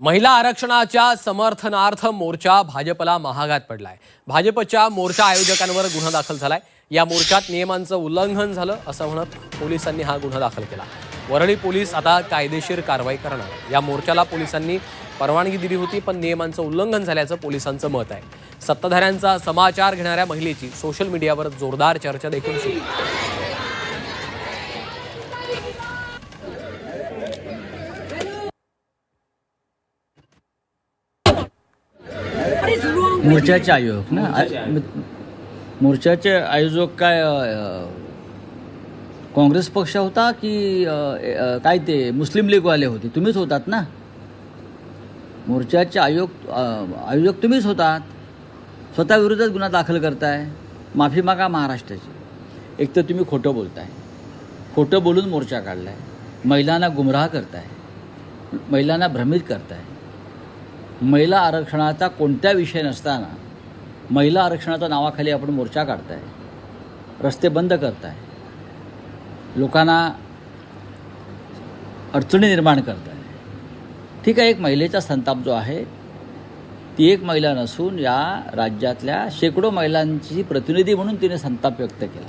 महिला आरक्षणाच्या समर्थनार्थ मोर्चा भाजपला महागात पडलाय। भाजपच्या मोर्चा आयोजकांवर गुन्हा दाखल झालाय। या मोर्चात नियमांचं उल्लंघन झालं असं म्हणत पोलिसांनी हा गुन्हा दाखल केला। वरळी पोलीस आता कायदेशीर कारवाई करणार। या मोर्चाला पोलिसांनी परवानगी दिली होती, पण नियमांचं उल्लंघन झाल्याचं पोलिसांचं मत आहे। सत्ताधाऱ्यांचा समाचार घेणाऱ्या महिलेची सोशल मीडियावर जोरदार चर्चा देखील सुरू आहे। मोर्चाचे आयोजक ना, मोर्चाचे आयोजक काय काँग्रेस पक्ष होता की काय ते मुस्लिम लीगवाले होते? तुम्हीच होतात ना। मोर्चाचे आयोजक तुम्हीच होतात। स्वतः विरोधात गुन्हा दाखल करताय। माफी मागा महाराष्ट्राची। एक तर तुम्ही खोटं बोलताय, खोटं बोलून मोर्चा काढलाय, महिलांना गुमराह करताय, महिलांना भ्रमित करताय। महिला आरक्षणाचा कोणत्या विषय नसताना महिला आरक्षणाच्या नावाखाली आपण मोर्चा काढताय, रस्ते बंद करताय, लोकांना अडचणी निर्माण करताय। ठीक आहे, एक महिलेचा संताप जो आहे ती एक महिला नसून या राज्यातल्या शेकडो महिलांची प्रतिनिधी म्हणून तिने संताप व्यक्त केला।